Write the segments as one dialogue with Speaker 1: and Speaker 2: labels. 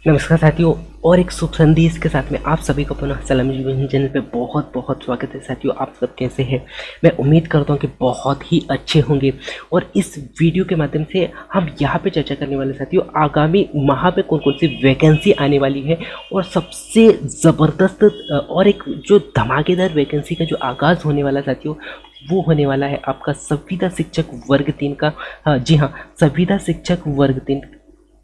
Speaker 1: नमस्कार साथियों। और एक शुभ संदेश के साथ में आप सभी को पुनः सलाम एजुकेशन चैनल पे बहुत बहुत स्वागत है। साथियों, आप सब कैसे हैं? मैं उम्मीद करता हूं कि बहुत ही अच्छे होंगे। और इस वीडियो के माध्यम से हम यहाँ पे चर्चा करने वाले साथियों, आगामी माह में कौन कौन सी वैकेंसी आने वाली है और सबसे ज़बरदस्त और एक जो धमाकेदार वैकेंसी का जो आगाज़ होने वाला साथियों, वो होने वाला है आपका संविदा शिक्षक वर्ग 3 का। हाँ जी हाँ, संविदा शिक्षक वर्ग 3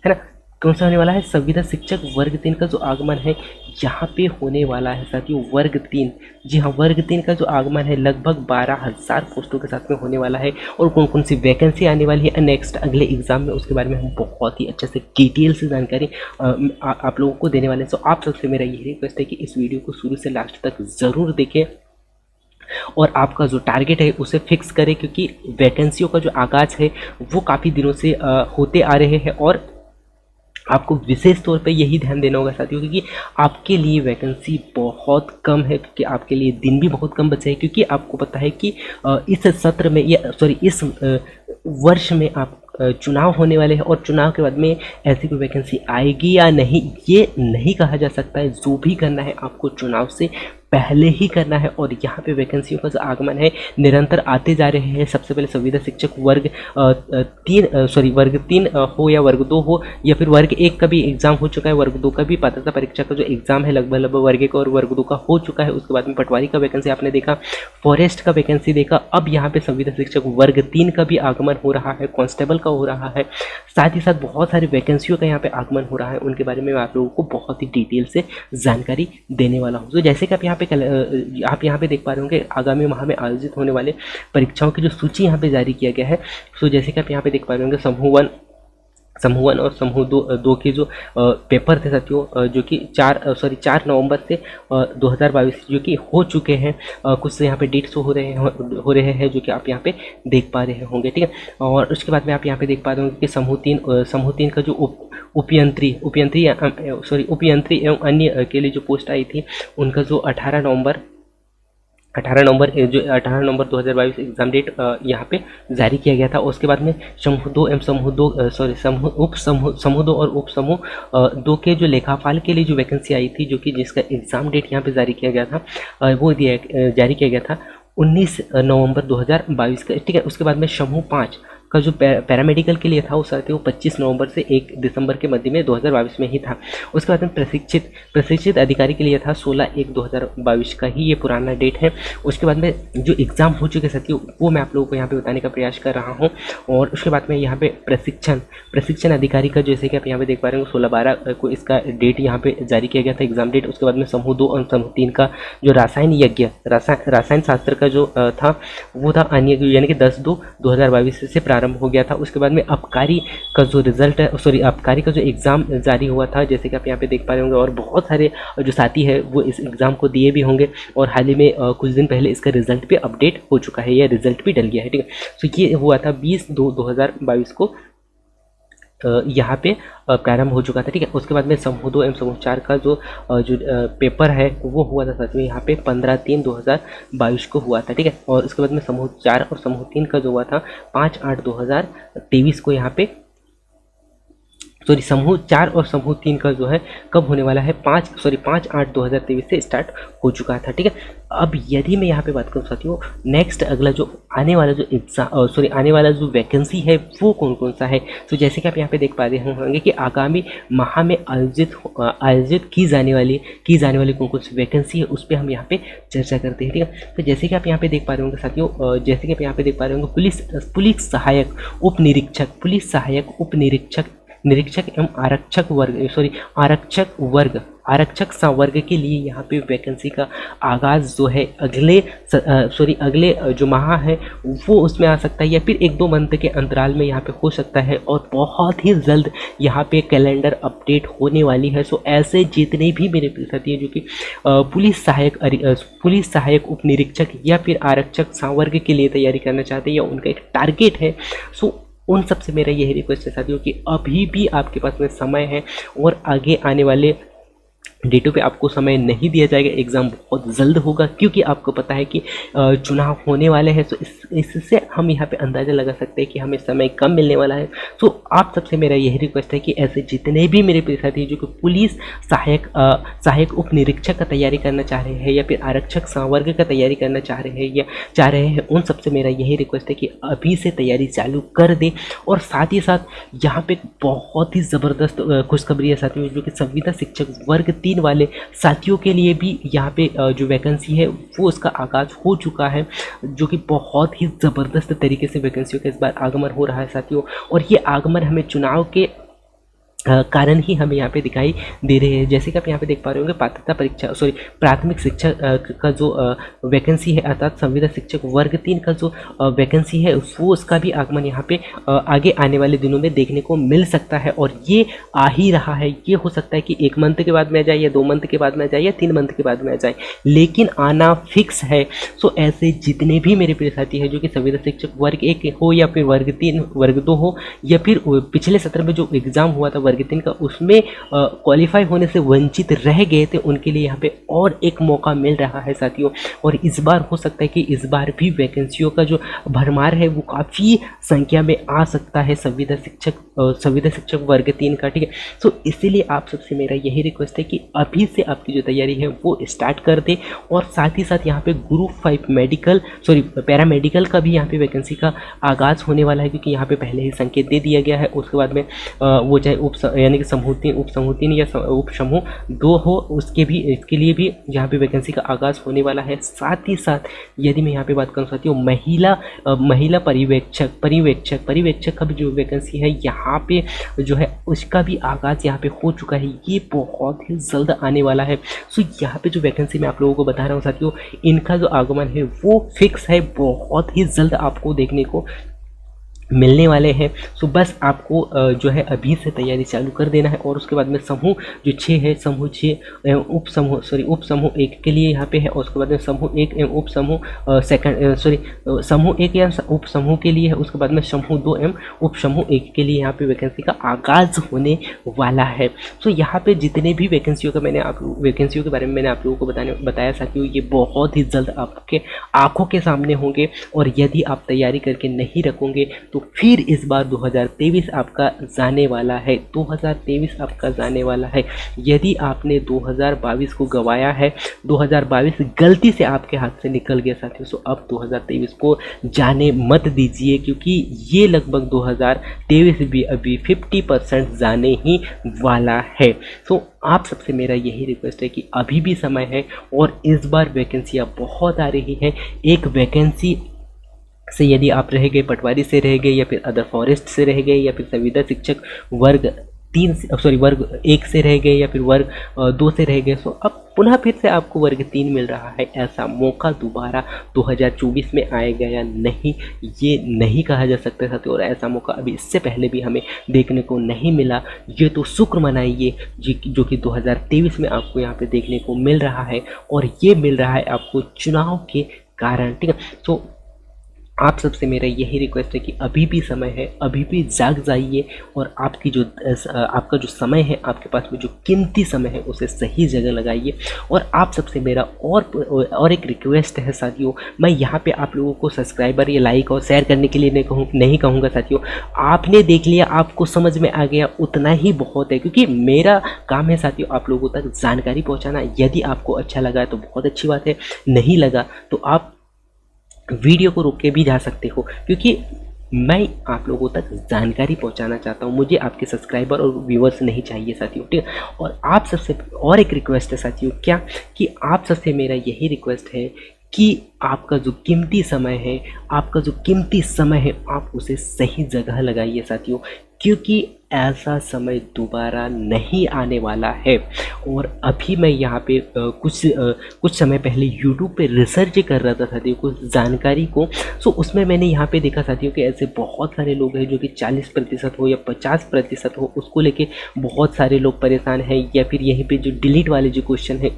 Speaker 1: है ना। कौन सा होने वाला है? संविदा शिक्षक वर्ग 3 का जो आगमन है यहाँ पे होने वाला है साथियों, वर्ग 3। जी हाँ, वर्ग 3 का जो आगमन है लगभग 12,000 पोस्टों के साथ में होने वाला है। और कौन कौन सी वैकेंसी आने वाली है नेक्स्ट अगले एग्जाम में, उसके बारे में हम बहुत ही अच्छे से डिटेल से जानकारी आप लोगों को देने वाले हैं। तो आप सबसे मेरा यही रिक्वेस्ट है कि इस वीडियो को शुरू से लास्ट तक ज़रूर देखें और आपका जो टारगेट है उसे फिक्स करें, क्योंकि वैकेंसियों का जो आगाज़ है वो काफ़ी दिनों से होते आ रहे हैं। और आपको विशेष तौर पे यही ध्यान देना होगा साथियों, क्योंकि आपके लिए वैकेंसी बहुत कम है, क्योंकि आपके लिए दिन भी बहुत कम बचे हैं। क्योंकि आपको पता है कि इस सत्र में या सॉरी इस वर्ष में आप चुनाव होने वाले हैं, और चुनाव के बाद में ऐसी कोई वैकेंसी आएगी या नहीं ये नहीं कहा जा सकता है। जो भी करना है आपको चुनाव से पहले ही करना है। और यहाँ पे वैकेंसियों का जो आगमन है निरंतर आते जा रहे हैं। सबसे पहले संविदा शिक्षक वर्ग वर्ग 3 हो या वर्ग 2 हो, या फिर वर्ग 1 का भी एग्जाम हो चुका है, वर्ग 2 का भी पात्रता परीक्षा का जो एग्जाम है लगभग वर्ग 1 और वर्ग 2 का हो चुका है। उसके बाद में पटवारी का वैकेंसी आपने देखा, फॉरेस्ट का वैकेंसी देखा, अब यहाँ पे संविदा शिक्षक वर्ग 3 का भी आगमन हो रहा है, कांस्टेबल का हो रहा है। साथ ही साथ बहुत सारी वैकेंसियों का यहाँ पे आगमन हो रहा है, उनके बारे में मैं आप लोगों को बहुत ही डिटेल से जानकारी देने वाला हूँ। तो जैसे कि आप यहाँ पे देख पा रहे होंगे आगामी माह में आयोजित होने वाले परीक्षाओं की जो सूची यहाँ पे जारी किया गया है। सो जैसे कि आप यहाँ पे देख पा रहे होंगे समूह 1 और समूह दो के जो पेपर थे साथियों, जो कि 4 नवंबर से 2022 जो कि हो चुके हैं। कुछ यहाँ पे डेट शो हो रहे हैं जो कि आप यहाँ पे देख पा रहे होंगे, ठीक है। और उसके बाद में आप यहाँ पे देख पा रहे होंगे कि समूह 3 का जो उपयंत्री एवं अन्य के लिए जो पोस्ट आई थी, उनका जो 18 नवंबर 2022 एग्जाम डेट यहाँ पे जारी किया गया था। उसके बाद में समूह 2 एवं समूह 2 और उप समूह 2 के जो लेखापाल के लिए जो वैकेंसी आई थी, जो कि जिसका एग्जाम डेट यहाँ पे जारी किया गया था, जारी किया गया था 19 नवंबर 2022 का, ठीक है। उसके बाद में समूह 5 का जो पैरामेडिकल के लिए था वो साथियों 25 नवंबर से 1 दिसंबर के मध्य में 2022 में ही था। उसके बाद में प्रशिक्षित अधिकारी के लिए था 16/1/2022 का ही ये पुराना डेट है। उसके बाद में जो एग्ज़ाम हो चुके साथियों वो मैं आप लोगों को यहाँ पे बताने का प्रयास कर रहा हूँ। और उसके बाद में यहाँ पे प्रशिक्षण अधिकारी का जैसे कि आप यहाँ पे देख पा रहे हो 16/12 को इसका डेट यहाँ पे जारी किया गया था, एग्जाम डेट। उसके बाद में समूह 2 और समूह 3 का जो रसायन शास्त्र का जो था वो था अन्य, यानी कि 10/2/2022 से प्रारंभ हो गया था। उसके बाद में आबकारी का जो रिजल्ट है, आबकारी का जो एग्ज़ाम जारी हुआ था, जैसे कि आप यहाँ पे देख पा रहे होंगे। और बहुत सारे जो साथी है वो इस एग्ज़ाम को दिए भी होंगे, और हाल ही में कुछ दिन पहले इसका रिजल्ट भी अपडेट हो चुका है, या रिजल्ट भी डल गया है, ठीक है। तो ये हुआ था 20/2/2022 को यहाँ पे प्रारंभ हो चुका था, ठीक है। उसके बाद में समूह 2 एवं समूह 4 का जो पेपर है वो हुआ था साथियों यहाँ पे 15/3/2022 को हुआ था, ठीक है। और उसके बाद में समूह 4 और समूह 3 का जो हुआ था 5/8/2023 को यहाँ पे समूह 4 और समूह 3 का जो है कब होने वाला है 5/8/2023 से स्टार्ट हो चुका था, ठीक है। अब यदि मैं यहाँ पे बात करूँ साथियों, नेक्स्ट अगला जो आने वाला जो आने वाला जो वैकेंसी है वो कौन कौन सा है। तो जैसे कि आप यहाँ पे देख पा रहे होंगे कि आगामी माह में आयोजित की जाने वाली कौन कौन सी वैकेंसी है उस पर हम यहाँ पे चर्चा करते हैं, ठीक है। तो जैसे कि आप यहाँ पे देख पा रहे होंगे साथियों, जैसे कि आप यहाँ पे देख पा रहे होंगे पुलिस सहायक उप निरीक्षक एवं आरक्षक संवर्ग के लिए यहाँ पे वैकेंसी का आगाज़ जो है अगले जो माह है वो उसमें आ सकता है, या फिर 1-2 मंथ के अंतराल में यहाँ पे हो सकता है। और बहुत ही जल्द यहाँ पे कैलेंडर अपडेट होने वाली है। सो ऐसे जितने भी मेरे साथी हैं जो कि पुलिस सहायक उप निरीक्षक या फिर आरक्षक संवर्ग के लिए तैयारी करना चाहते हैं, या उनका एक टारगेट है, सो उन सबसे मेरा यही रिक्वेस्ट है साथियों कि अभी भी आपके पास में समय है, और आगे आने वाले डेटों पे आपको समय नहीं दिया जाएगा, एग्ज़ाम बहुत जल्द होगा, क्योंकि आपको पता है कि चुनाव होने वाले हैं। तो इससे हम यहाँ पे अंदाज़ा लगा सकते हैं कि हमें समय कम मिलने वाला है। तो आप सबसे मेरा यही रिक्वेस्ट है कि ऐसे जितने भी मेरे प्रिय साथी जो कि पुलिस सहायक उप निरीक्षक का तैयारी करना चाह रहे हैं, या फिर आरक्षक संवर्ग का तैयारी करना चाह रहे हैं, उन सबसे मेरा यही रिक्वेस्ट है कि अभी से तैयारी चालू कर दे। और साथ ही साथ यहाँ पे बहुत ही ज़बरदस्त खुशखबरी है साथियों, जो कि संविदा शिक्षक वर्ग 3 वाले साथियों के लिए भी यहाँ पे जो वैकेंसी है वो उसका आगाज़ हो चुका है, जो कि बहुत ही ज़बरदस्त तरीके से वैकेंसियों का इस बार आगमन हो रहा है साथियों। और ये आगमन हमें चुनाव के कारण ही हमें यहाँ पे दिखाई दे रहे हैं। जैसे कि आप यहाँ पे देख पा रहे होंगे, पात्रता परीक्षा प्राथमिक शिक्षक का जो वैकेंसी है, अर्थात संविदा शिक्षक वर्ग 3 का जो वैकेंसी है वो उसका भी आगमन यहाँ पे आगे आने वाले दिनों में देखने को मिल सकता है। और ये आ ही रहा है, ये हो सकता है कि 1 मंथ के बाद में आ जाए, या 2 मंथ के बाद में आ जाए, या 3 मंथ के बाद में आ जाए, लेकिन आना फिक्स है। सो ऐसे जितने भी मेरे प्रिय साथी हैं जो कि संविदा शिक्षक वर्ग 1 हो, या फिर वर्ग 3 वर्ग 2 हो, या फिर पिछले सत्र में जो एग्ज़ाम हुआ था वर्ग 3 का, उसमें क्वालिफाई होने से वंचित रह गए थे, उनके लिए यहाँ पे और एक मौका मिल रहा है साथियों। और इस बार हो सकता है कि इस बार भी वैकेंसियों का जो भरमार है वो काफ़ी संख्या में आ सकता है संविदा शिक्षक वर्ग 3 का, ठीक है। तो इसीलिए आप सबसे मेरा यही रिक्वेस्ट है कि अभी से आपकी जो तैयारी है वो स्टार्ट कर दे। और साथ ही साथ यहाँ पे ग्रुप 5 पैरामेडिकल का भी यहाँ पे वैकेंसी का आगाज़ होने वाला है, क्योंकि यहाँ पे पहले ही संकेत दे दिया गया है। उसके बाद में वो चाहे यानी कि समूह 3, उप समूह 3 या उप समूह 2 हो, इसके लिए भी यहाँ पे वैकेंसी का आगाज़ होने वाला है। साथ ही साथ यदि मैं यहाँ पे बात करूँ साथियों, महिला पर्यवेक्षक का भी जो वैकेंसी है यहाँ पे जो है उसका भी आगाज़ यहाँ पे हो चुका है, ये बहुत ही जल्द आने वाला है। सो यहाँ पे जो वैकेंसी मैं आप लोगों को बता रहा हूँ साथियों, इनका जो आगमन है वो फिक्स है, बहुत ही जल्द आपको देखने को मिलने वाले हैं। सो बस आपको जो है अभी से तैयारी चालू कर देना है। और उसके बाद में समूह जो 6 है, समूह 6 उप समूह 1 के लिए यहाँ पे है, और उसके बाद में समूह 1 एवं उप समूह समूह 1 या उप समूह के लिए है। उसके बाद में समूह 2 एवं उप समूह 1 के लिए यहाँ पे वैकेंसी का आगाज़ होने वाला है। सो यहाँ पे जितने भी वैकेंसियों के बारे में मैंने आप लोगों को बताया साथियों, ये बहुत ही जल्द आपके आंखों के सामने होंगे। और यदि आप तैयारी करके नहीं रखोगे तो फिर इस बार 2023 आपका जाने वाला है, 2023 आपका जाने वाला है। यदि आपने 2022 को गवाया है, 2022 गलती से आपके हाथ से निकल गया साथियों, सो अब 2023 को जाने मत दीजिए, क्योंकि ये लगभग 2023 भी अभी 50% जाने ही वाला है। सो आप सबसे मेरा यही रिक्वेस्ट है कि अभी भी समय है, और इस बार वैकेंसियाँ बहुत आ रही हैं। एक वैकेंसी से यदि आप रह गए, पटवारी से रह गए, या फिर अदर फॉरेस्ट से रह गए, या फिर संविदा शिक्षक वर्ग 1 से रह गए, या फिर वर्ग 2 से रह गए, सो अब पुनः फिर से आपको वर्ग 3 मिल रहा है। ऐसा मौका दोबारा 2024 में आएगा या नहीं, ये नहीं कहा जा सकता साथियों। और ऐसा मौका अभी इससे पहले भी हमें देखने को नहीं मिला। ये तो शुक्र मनाइए जो कि 2023 में आपको यहाँ पे देखने को मिल रहा है, और ये मिल रहा है आपको चुनाव के कारण, ठीक है। तो आप सबसे मेरा यही रिक्वेस्ट है कि अभी भी समय है, अभी भी जाग जाइए, और आपका जो समय है, आपके पास में जो कीमती समय है, उसे सही जगह लगाइए। और आप सबसे मेरा और एक रिक्वेस्ट है साथियों, मैं यहाँ पे आप लोगों को सब्सक्राइबर या लाइक और शेयर करने के लिए नहीं कहूँगा साथियों। आपने देख लिया, आपको समझ में आ गया, उतना ही बहुत है, क्योंकि मेरा काम है साथियों आप लोगों तक जानकारी पहुँचाना। यदि आपको अच्छा लगा तो बहुत अच्छी बात है, नहीं लगा तो आप वीडियो को रोक के भी जा सकते हो, क्योंकि मैं आप लोगों तक जानकारी पहुंचाना चाहता हूं। मुझे आपके सब्सक्राइबर और व्यूअर्स नहीं चाहिए साथियों, ठीक है। और आप सबसे और एक रिक्वेस्ट है साथियों, क्या कि आप सबसे मेरा यही रिक्वेस्ट है कि आपका जो कीमती समय है आप उसे सही जगह लगाइए साथियों, क्योंकि ऐसा समय दोबारा नहीं आने वाला है। और अभी मैं यहाँ पे कुछ समय पहले YouTube पे रिसर्च कर रहा था साथियों, कुछ जानकारी को। सो उसमें मैंने यहाँ पे देखा साथियों कि ऐसे बहुत सारे लोग हैं जो कि 40% हो या 50% हो, उसको लेके बहुत सारे लोग परेशान हैं। या फिर यहीं पे जो डिलीट वाले जो क्वेश्चन है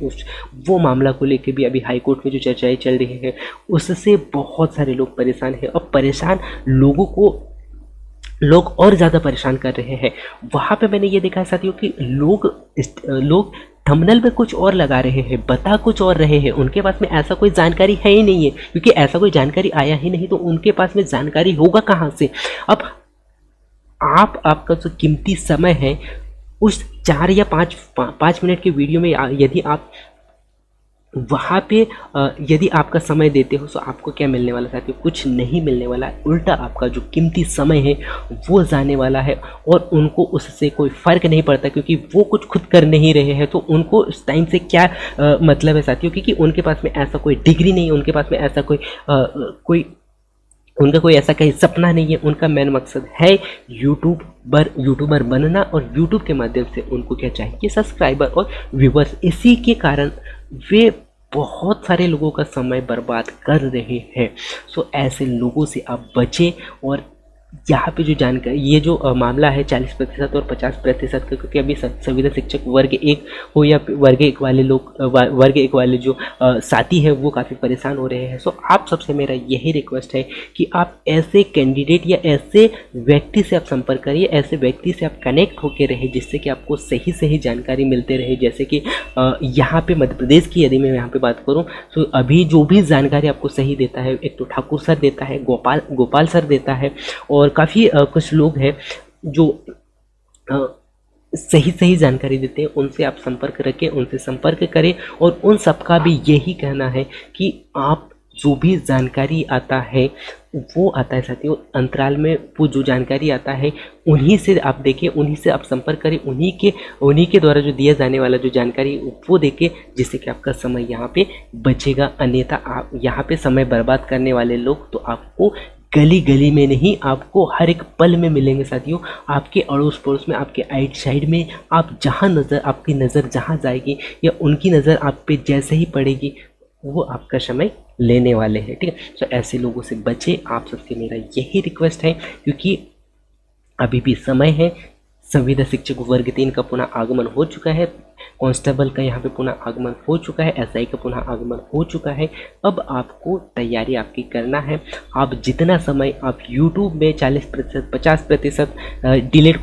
Speaker 1: वो मामला को लेके भी अभी हाई कोर्ट में जो चर्चाएँ चल रही हैं, उससे बहुत सारे लोग परेशान हैं। और परेशान लोग और ज़्यादा परेशान कर रहे हैं। वहाँ पे मैंने ये देखा है साथियों कि लोग थंबनेल पे कुछ और लगा रहे हैं, बता कुछ और रहे हैं, उनके पास में ऐसा कोई जानकारी है ही नहीं है, क्योंकि ऐसा कोई जानकारी आया ही नहीं तो उनके पास में जानकारी होगा कहाँ से। अब आप आपका जो कीमती समय है उस 4 या 5 मिनट के वीडियो में यदि आप वहाँ पे यदि आपका समय देते हो तो आपको क्या मिलने वाला साथियों, कुछ नहीं मिलने वाला है। उल्टा आपका जो कीमती समय है वो जाने वाला है और उनको उससे कोई फ़र्क नहीं पड़ता, क्योंकि वो कुछ खुद कर नहीं रहे हैं तो उनको उस टाइम से क्या मतलब है साथियों, क्योंकि उनके पास में ऐसा कोई डिग्री नहीं है, उनके पास में ऐसा उनका कोई ऐसा कहीं सपना नहीं है। उनका मेन मकसद है यूट्यूबर बनना, और यूट्यूब के माध्यम से उनको क्या चाहिए, सब्सक्राइबर और व्यूवर्स। इसी के कारण वे बहुत सारे लोगों का समय बर्बाद कर रहे हैं। सो ऐसे लोगों से आप बचें। और यहाँ पे जो जानकारी, ये जो मामला है 40% और 50% का, क्योंकि अभी संविदा शिक्षक वर्ग 1 हो या वर्ग 1 वाले लोग, वर्ग 1 वाले जो साथी है वो काफ़ी परेशान हो रहे हैं। सो आप सबसे मेरा यही रिक्वेस्ट है कि आप ऐसे कैंडिडेट या ऐसे व्यक्ति से आप संपर्क करिए, ऐसे व्यक्ति से आप कनेक्ट होकर रहे जिससे कि आपको सही सही जानकारी मिलते रहे। जैसे कि यहाँ पे मध्य प्रदेश की यदि मैं यहाँ पे बात करूँ तो अभी जो भी जानकारी आपको सही देता है, एक तो ठाकुर सर देता है, गोपाल सर देता है, और काफ़ी कुछ लोग हैं जो सही सही जानकारी देते हैं। उनसे आप संपर्क रखें, उनसे संपर्क करें। और उन सबका भी यही कहना है कि आप जो भी जानकारी आता है वो आता है साथियों, अंतराल में वो जो जानकारी आता है उन्हीं से आप देखें, उन्हीं से आप संपर्क करें, उन्हीं के द्वारा जो दिया जाने वाला जो जानकारी वो देखें, जिससे कि आपका समय यहाँ पे बचेगा। अन्यथा आप यहाँ पे समय बर्बाद करने वाले लोग तो आपको गली गली में नहीं, आपको हर एक पल में मिलेंगे साथियों। आपके अड़ोस पड़ोस में, आपके आइट साइड में, आप जहाँ आपकी नज़र जहाँ जाएगी या उनकी नज़र आप पे जैसे ही पड़ेगी वो आपका समय लेने वाले हैं, ठीक है। तो ऐसे लोगों से बचे, आप सबसे मेरा यही रिक्वेस्ट है, क्योंकि अभी भी समय है। संविदा शिक्षक वर्ग 3 का पुनः आगमन हो चुका है, कांस्टेबल का यहाँ पे पुनः आगमन हो चुका है, एसआई का पुनः आगमन हो चुका है। अब आपको तैयारी आपकी करना है। आप जितना समय आप यूट्यूब में 40% 50% डिलेट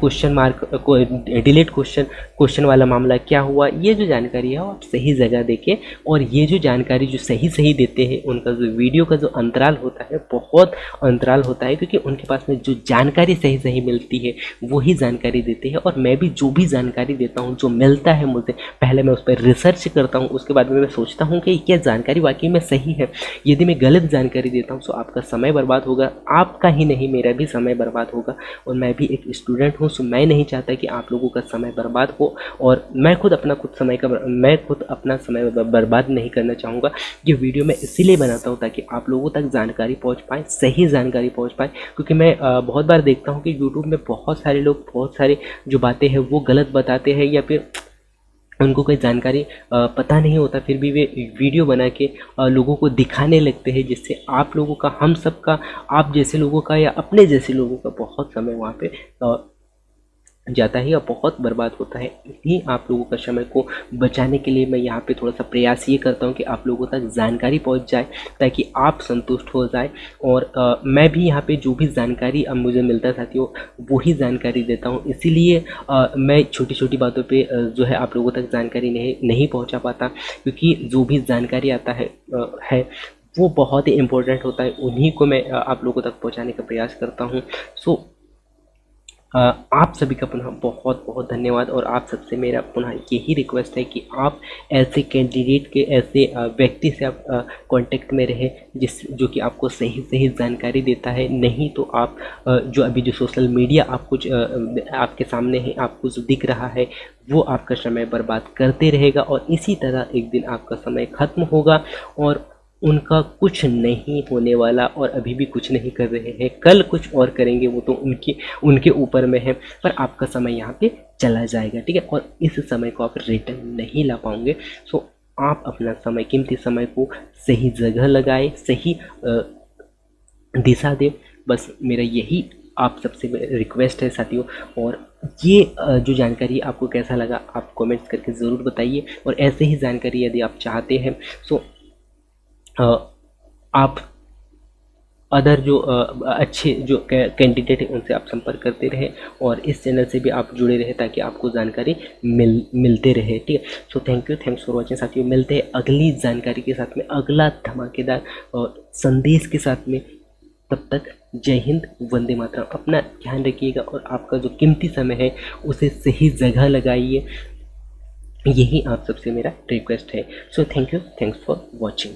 Speaker 1: क्वेश्चन वाला मामला क्या हुआ, ये जो जानकारी है वो आप सही जगह देखें। और ये जो जानकारी जो सही सही देते हैं उनका जो वीडियो का जो अंतराल होता है, बहुत अंतराल होता है, क्योंकि उनके पास में जो जानकारी सही सही मिलती है वही जानकारी देते हैं। और मैं भी जो भी जानकारी देता हूँ, जो मिलता है मुझे, पहले मैं उस पर रिसर्च करता हूँ, उसके बाद में मैं सोचता हूँ कि क्या जानकारी वाकई में सही है। यदि मैं गलत जानकारी देता हूँ तो आपका समय बर्बाद होगा, आपका ही नहीं मेरा भी समय बर्बाद होगा। और मैं भी एक स्टूडेंट हूँ, सो मैं नहीं चाहता कि आप लोगों का समय बर्बाद हो, और मैं खुद अपना समय बर्बाद नहीं करना चाहूँगा। ये वीडियो मैं इसीलिए बनाता हूँ ताकि आप लोगों तक जानकारी पहुँच पाए, सही जानकारी पहुँच पाए। क्योंकि मैं बहुत बार देखता हूँ कि यूट्यूब में बहुत सारे लोग बहुत सारे जो बातें हैं वो गलत बताते हैं, या फिर उनको कोई जानकारी पता नहीं होता, फिर भी वे वीडियो बना के लोगों को दिखाने लगते हैं, जिससे आप लोगों का, हम सब का, आप जैसे लोगों का या अपने जैसे लोगों का बहुत समय वहाँ पे जाता है या बहुत बर्बाद होता है। इन्हीं आप लोगों का समय को बचाने के लिए मैं यहाँ पे थोड़ा सा प्रयास ये करता हूँ कि आप लोगों तक जानकारी पहुँच जाए, ताकि आप संतुष्ट हो जाए। और मैं भी यहाँ पे जो भी जानकारी अब मुझे मिलता है साथियों वही जानकारी देता हूँ। इसीलिए मैं छोटी छोटी बातों पे जो है आप लोगों तक जानकारी नहीं पहुँचा पाता, क्योंकि जो भी जानकारी आता है वो बहुत ही इम्पोर्टेंट होता है, उन्हीं को मैं आप लोगों तक पहुँचाने का प्रयास करता हूँ। सो आप सभी का पुनः बहुत बहुत धन्यवाद। और आप सबसे मेरा पुनः यही रिक्वेस्ट है कि आप ऐसे कैंडिडेट के, ऐसे व्यक्ति से आप कांटेक्ट में रहे जो कि आपको सही सही जानकारी देता है। नहीं तो आप जो अभी जो सोशल मीडिया आपको आपके सामने है, आपको जो दिख रहा है वो आपका समय बर्बाद करते रहेगा, और इसी तरह एक दिन आपका समय ख़त्म होगा और उनका कुछ नहीं होने वाला। और अभी भी कुछ नहीं कर रहे हैं, कल कुछ और करेंगे, वो तो उनके ऊपर में है, पर आपका समय यहाँ पे चला जाएगा, ठीक है। और इस समय को आप रिटर्न नहीं ला पाओगे। सो आप अपना समय, कीमती समय को सही जगह लगाए, सही दिशा दे। बस मेरा यही आप सबसे रिक्वेस्ट है साथियों। और ये जो जानकारी आपको कैसा लगा आप कमेंट्स करके ज़रूर बताइए। और ऐसे ही जानकारी यदि आप चाहते हैं सो आप अदर जो अच्छे जो कैंडिडेट हैं उनसे आप संपर्क करते रहे और इस चैनल से भी आप जुड़े रहे ताकि आपको जानकारी मिलते रहे। ठीक है, सो थैंक्स फॉर वॉचिंग साथियों। मिलते हैं अगली जानकारी के साथ में, अगला धमाकेदार संदेश के साथ में। तब तक जय हिंद, वंदे मातरम। अपना ध्यान रखिएगा और आपका जो कीमती समय है उसे सही जगह लगाइए, यही आप सबसे मेरा रिक्वेस्ट है। So thanks for watching.